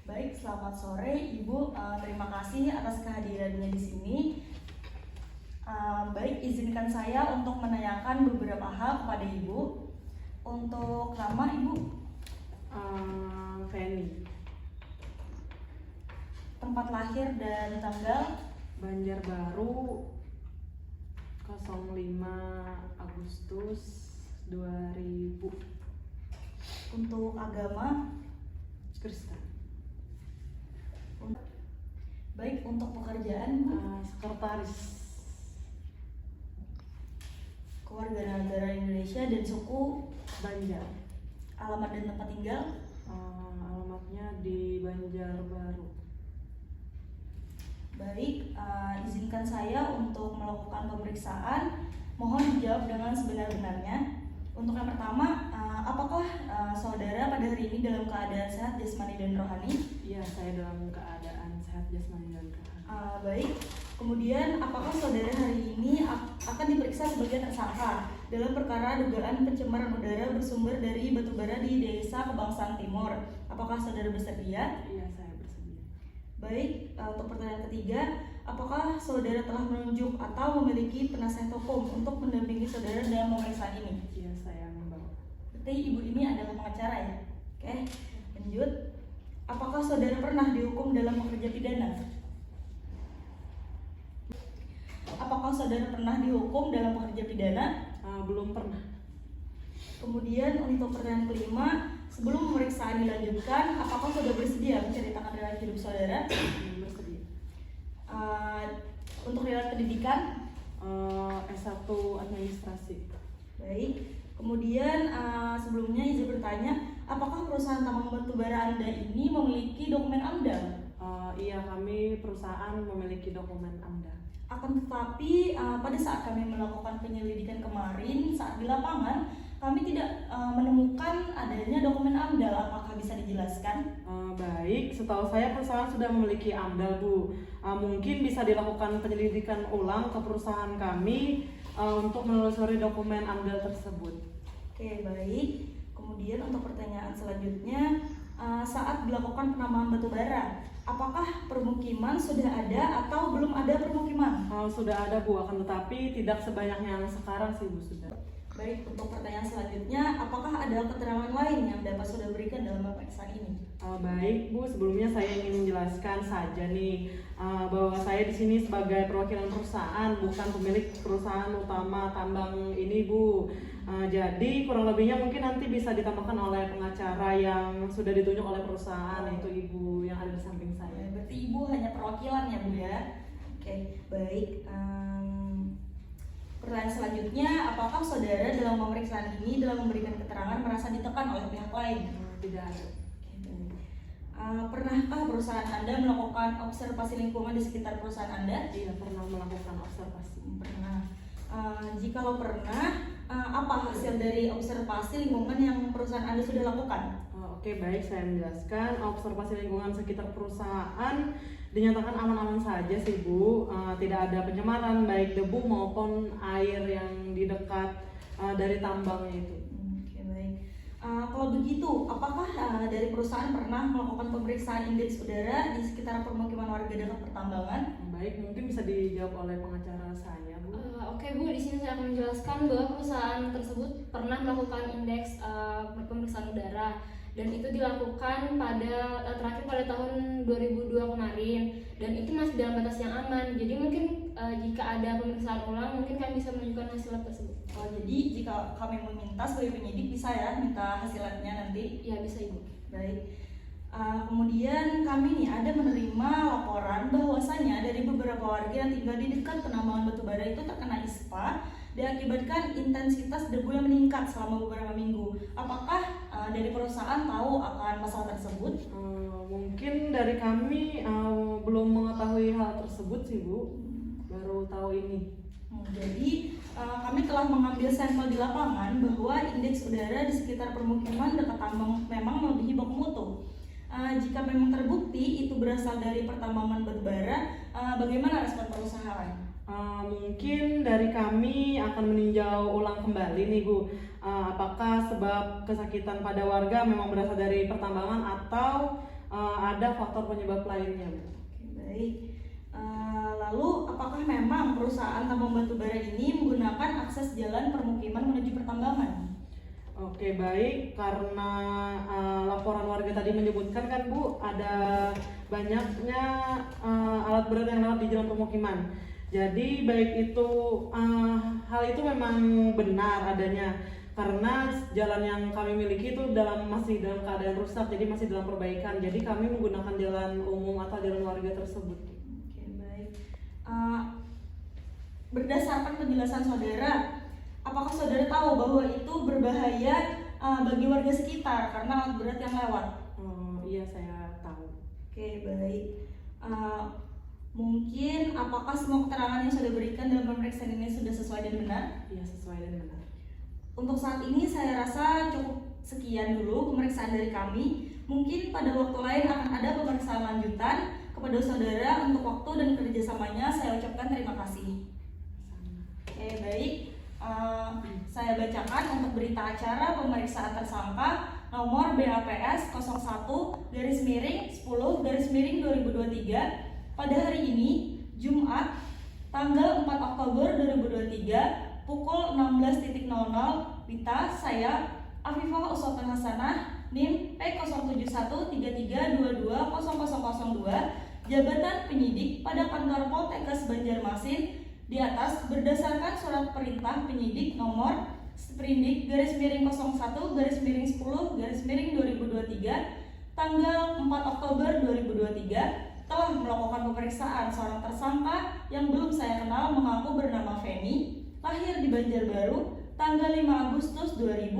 Baik, selamat sore Ibu. Terima kasih atas kehadirannya di sini. Baik, izinkan saya untuk menanyakan beberapa hal kepada Ibu. Untuk nama Ibu, Feni, tempat lahir dan tanggal, Banjarbaru, 05 Agustus 2000, untuk agama, Kristen. baik untuk pekerjaan Bu, Sekretaris. kewarganegaraan Indonesia dan suku, Banjar. alamat dan tempat tinggal. Alamatnya di Banjarbaru. Baik, izinkan saya untuk melakukan pemeriksaan. Mohon dijawab dengan sebenar-benarnya. Untuk yang pertama, apakah saudara pada hari ini dalam keadaan sehat jasmani dan rohani? Iya, saya dalam keadaan sehat jasmani dan rohani. Baik. Kemudian, apakah saudara hari ini akan diperiksa sebagai tersangka dalam perkara dugaan pencemaran udara bersumber dari batubara di Desa Kebangsaan Timur? Apakah saudara bersedia? Iya, saya bersedia. Baik, untuk pertanyaan ketiga, apakah saudara telah menunjuk atau memiliki penasihat hukum untuk mendampingi saudara dalam pemeriksaan ini? Iya, saya membawa. Berarti ibu ini adalah pengacara ya? Oke, lanjut. Apakah saudara pernah dihukum dalam pekerja pidana? Apakah saudara pernah dihukum dalam pekerja pidana? Belum pernah. Kemudian untuk pertanyaan kelima, sebelum pemeriksaan dilanjutkan, apakah saudara bersedia menceritakan riwayat hidup saudara? Bersedia. Untuk riwayat pendidikan? S1 administrasi. Baik. Kemudian sebelumnya izin bertanya, apakah perusahaan tambang batubara Anda ini memiliki dokumen AMDAL? Iya, kami perusahaan memiliki dokumen AMDAL. Akan tetapi pada saat kami melakukan penyelidikan kemarin, saat di lapangan, kami tidak menemukan adanya dokumen AMDAL. Apakah bisa dijelaskan? Baik, setahu saya perusahaan sudah memiliki AMDAL, Bu. Mungkin bisa dilakukan penyelidikan ulang ke perusahaan kami untuk menelusuri dokumen AMDAL tersebut. Oke, baik. Kemudian untuk pertanyaan selanjutnya, saat dilakukan penambangan batubara, apakah permukiman sudah ada atau belum ada permukiman? Sudah ada, Bu, akan tetapi tidak sebanyak yang sekarang sih, Bu, sudah. Baik, untuk pertanyaan selanjutnya, apakah ada keterangan lain yang dapat saudara berikan dalam pemeriksaan ini? Baik, Bu, sebelumnya saya ingin menjelaskan saja nih bahwa saya di sini sebagai perwakilan perusahaan, bukan pemilik perusahaan utama tambang ini, Bu. Jadi kurang lebihnya mungkin nanti bisa ditambahkan oleh pengacara yang sudah ditunjuk oleh perusahaan, yaitu Ibu yang ada di samping saya. Berarti Ibu hanya perwakilan ya, Bu ya? Oke, baik. Pertanyaan selanjutnya, apakah saudara dalam pemeriksaan ini dalam memberikan keterangan merasa ditekan oleh pihak lain? Tidak ada. Pernahkah perusahaan Anda melakukan observasi lingkungan di sekitar perusahaan Anda? Iya, pernah melakukan observasi. Pernah. Jikalau pernah, apa hasil dari observasi lingkungan yang perusahaan Anda sudah lakukan? Oke, baik, saya menjelaskan. Observasi lingkungan sekitar perusahaan dinyatakan aman-aman saja sih, Bu. Tidak ada pencemaran baik debu maupun air yang di dekat dari tambangnya itu. Oke, baik. Kalau begitu, apakah dari perusahaan pernah melakukan pemeriksaan indeks udara di sekitar permukiman warga dekat pertambangan? Baik, mungkin bisa dijawab oleh pengacara saya, Bu. Oke, Bu, di sini saya akan menjelaskan bahwa perusahaan tersebut pernah melakukan indeks pemeriksaan udara, dan itu dilakukan terakhir pada tahun 2002 kemarin, dan itu masih dalam batas yang aman. Jadi mungkin jika ada pemeriksaan ulang, mungkin kami bisa menunjukkan hasil lab tersebut. Jadi jika kami meminta sebagai penyidik bisa ya minta hasil labnya nanti? Ya, bisa, Ibu. Baik. Kemudian kami nih ada menerima laporan bahwasanya dari beberapa warga yang tinggal di dekat penambangan batubara itu terkena ispa diakibatkan intensitas debu yang meningkat selama beberapa minggu. Apakah dari perusahaan tahu akan masalah tersebut? Mungkin dari kami belum mengetahui hal tersebut sih, Bu. Baru tahu ini. Jadi kami telah mengambil sampel di lapangan bahwa indeks udara di sekitar permukiman dekat tambang memang melebihi baku mutu. Jika memang terbukti itu berasal dari pertambangan batubara, bagaimana respon perusahaan? Mungkin dari kami akan meninjau ulang kembali nih, Bu. Apakah sebab kesakitan pada warga memang berasal dari pertambangan atau ada faktor penyebab lainnya, Bu. Oke, baik. Lalu apakah memang perusahaan tambang batubara ini menggunakan akses jalan permukiman menuju pertambangan? Oke, baik, karena laporan warga tadi menyebutkan kan Bu, ada banyaknya alat berat yang lewat di jalan permukiman. Jadi baik itu hal itu memang benar adanya, karena jalan yang kami miliki itu masih dalam keadaan rusak, jadi masih dalam perbaikan. Jadi kami menggunakan jalan umum atau jalan warga tersebut. Oke, baik. Berdasarkan penjelasan saudara, apakah saudara tahu bahwa itu berbahaya bagi warga sekitar karena alat berat yang lewat? Iya, saya tahu. Oke, baik. Mungkin apakah semua keterangan yang sudah berikan dalam pemeriksaan ini sudah sesuai dan benar? Iya, sesuai dan benar. Untuk saat ini saya rasa cukup sekian dulu pemeriksaan dari kami. Mungkin pada waktu lain akan ada pemeriksaan lanjutan. Kepada saudara untuk waktu dan kerjasamanya saya ucapkan terima kasih. Oke, baik. Saya bacakan untuk berita acara pemeriksaan tersangka nomor BAPS 01-10-2023 pada hari ini, Jumat, tanggal 4 Oktober 2023, pukul 16.00 WITA. Saya Afifah Uswatun Hasanah, NIM P07133220002, jabatan penyidik pada kantor Poltekkes Banjarmasin di atas berdasarkan surat perintah penyidik nomor Sprindik /1/10/2023 tanggal 4 Oktober 2023 telah melakukan pemeriksaan seorang tersangka yang belum saya kenal mengaku bernama Feni, lahir di Banjarbaru tanggal 5 Agustus 2000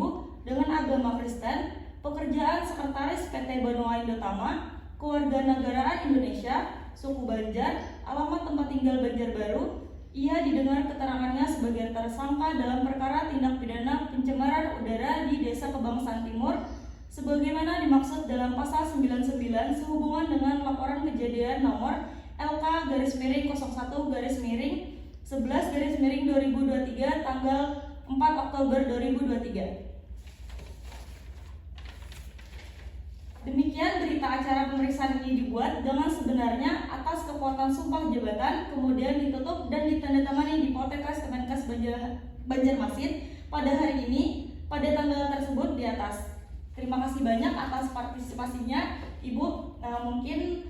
dengan agama Kristen, pekerjaan sekretaris PT Benua Indotama, kewarganegaraan Indonesia, suku Banjar, alamat tempat tinggal Banjarbaru. Ia didengar keterangannya sebagai tersangka dalam perkara tindak pidana pencemaran udara di Desa Kebangsaan Timur sebagaimana dimaksud dalam pasal 99 sehubungan dengan laporan kejadian nomor LK-01-11/2023 tanggal 4 Oktober 2023. Demikian berita acara pemeriksaan ini dibuat dengan sebenarnya atas kekuatan sumpah jabatan, kemudian ditutup dan ditandatangani di Poltekkes Kemenkes Banjarmasin pada hari ini pada tanggal tersebut di atas. Terima kasih banyak atas partisipasinya, Ibu. Mungkin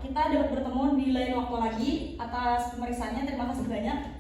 kita dapat bertemu di lain waktu lagi atas pemeriksaannya. Terima kasih banyak.